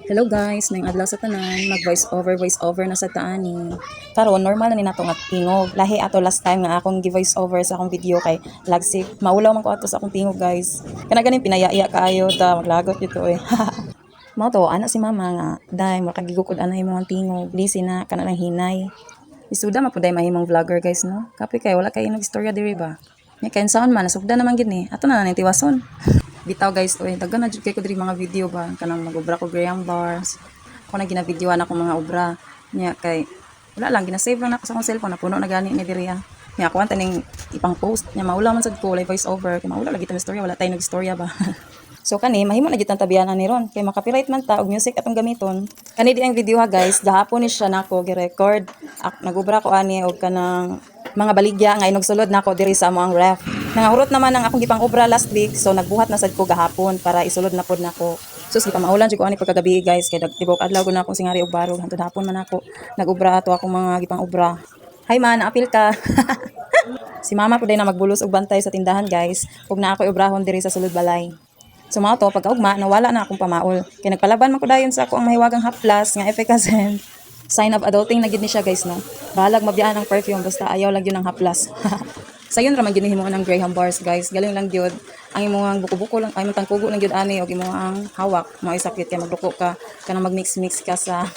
Hello guys, ngayong adlaw sa tanan, mag voice over na sa taani. Karon normal na ni nato nga tingog. Lahi ato last time nga akong gi-voice over sa akong video kay lagsik. Maulaw man ko ato sa akong tingog guys. Kana ganin pinayaiya kaayo ta maglagot dito eh. Mao to ana si mama nga day makagigukod anay mo ang tingog. Busy na kana lang hinay. Isuda man pud day mahimong vlogger guys no. Kapi kay wala kay inog istorya diri ba. Nya kay sound man nasugda naman gid ni. Ato na tiwason. Bitaw guys, oy, daghan na jud kay ko diri mga video ba kanang mag-obra ko Graham bars. Ako na gina-videoan ako mga obra. Nya kay wala lang gina-save lang nako sa akong cellphone napuno na gani ni diri ah. Nya ako taning ipang post nya maula man sad ko live voice over kay maula lagi ta istorya wala tay nag-istorya ba. So kani mahimo na gid ang tabianan ni ron kay makapiright man ta og music atong gamiton. Kani di ang video ha guys, gahapon ni siya nako gi-record. Nag-obra ko ani og kanang mga baligya nga inog sulod nako diri sa amoang ref. Nangahurot naman ang akong gipang obra last week so nagbuhat na sad ko gahapon para isulod na pod nako. Sus gipamaulan jud ko ani pagkagabi guys kay tibok adlaw ko na akong singari og barog hantud hapon man ako nag-obra ato akong mga gipang obra. Hi man, apil ka. Si mama pud na magbulos og bantay sa tindahan guys ug na ako obrahon diri sa sulod balay. So mao to pagkaugma nawala na akong pamaol kay nagpalaban man ko dayon sa ako ang mahiwagang haplas nga efficacy. Sign of adulting na gid ni siya guys no. Bahalag mabiyaan ang perfume basta ayaw lang yun ng haplas. Sayon ra man gid himo ng Graham bars guys. Galing lang gyud. Ang imong buko-buko lang ay tangkugo lang gyud ani og imong hawak mao sakit kay magduko ka kanang magmix-mix ka sa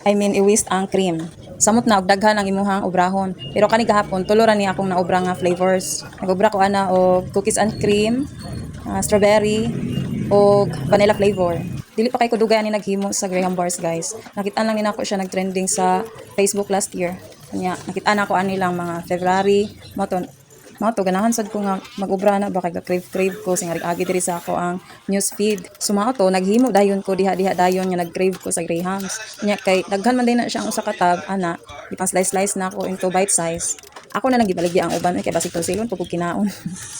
i-waste ang cream. Samot na og daghan ang imuhang obrahon. Pero kani gahapon tulo ra ni akong naobra nga flavors. Nag-obra ko ana og cookies and cream, strawberry og vanilla flavor. Dili pa kay ko dugay ani naghimo sa Graham bars guys. Nakita lang ni nako siya nagtrending sa Facebook last year. Kanya nakita na ko ani lang mga February mo to ganahan sad ko nga mag-obra na ba kay crave ko sing agi diri sa ako ang news feed. Sumao to naghimo dayon ko diha dayon nga nag-crave ko sa Grahams. Nya kay daghan man din na siya ang usa ka tab ana ipang slice na ako into bite size. Ako na lang gibaligya ang uban kay basig to silon pug kinaon.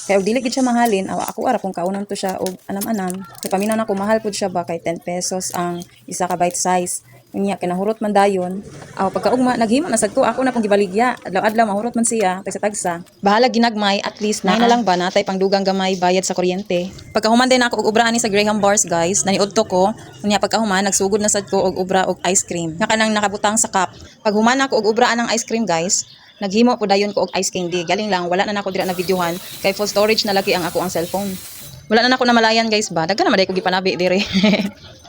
Kay og dili gid siya mahalin, ako ara kung kaunon to siya og anam-anam. Kay paminaw na ko mahal pud siya ba kay 10 pesos ang isa ka bite size. Unya kay nahurot man dayon. Pagkaugma naghimo na sad ko ako na pong gibaligya. Adlaw-adlaw mahurot man siya tagsa-tagsa. Bahala ginagmay at least na lang ba natay pangdugang gamay bayad sa kuryente. Pagkahuman din ako og obra ani sa Graham bars guys, naniudto ko. Unya pagkahuman nagsugod na sad ko og obra og ice cream. Nga kanang nakabutang sa cup. Paghuman ako og obra ng ice cream guys, naghimo po dayon ko og ice candy. Galing lang wala na nako dira na videohan kay full storage na lagi ang ako ang cellphone. Wala na nako na malayan guys ba. Daghan na maday ko gipanabi dire.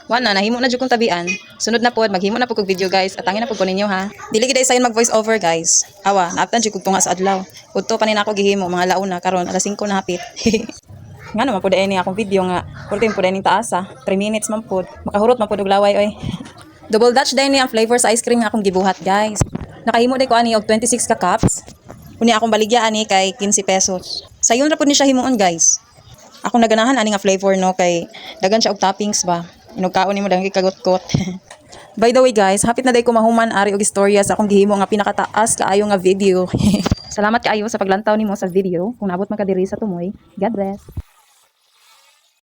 Wana nahimo na jud kong tabian. Sunod na pod maghimo na pod kog video guys. Atangin na pod ko ninyo ha. Dili gid sayon mag voice over guys. Naaptan jud kog tunga sa adlaw. Udto pa ni nako gihimo mga launa karon alas 5 na hapit. Ngano man pod ni akong video nga. Kurtin pod ni taasa. 3 minutes man pod. Makahurot man pod og laway oy. Double Dutch day ni ang flavor sa ice cream nga akong gibuhat guys. Nakahimo day ko ani og 26 ka cups. Kuni akong baligya ani kay 15 pesos. Sayon ra pod ni siya himuon guys. Akong naganahan ani nga flavor no kay dagan siya og toppings ba. Inugkaon nimo dang kagot-kot. By the way guys, hapit na day ko mahuman ari og istorya sa akong gihimo nga pinakataas kaayo nga video. Salamat kaayo sa paglantaw nimo sa video. Kung naabot man ka diri sa tumoy, God bless.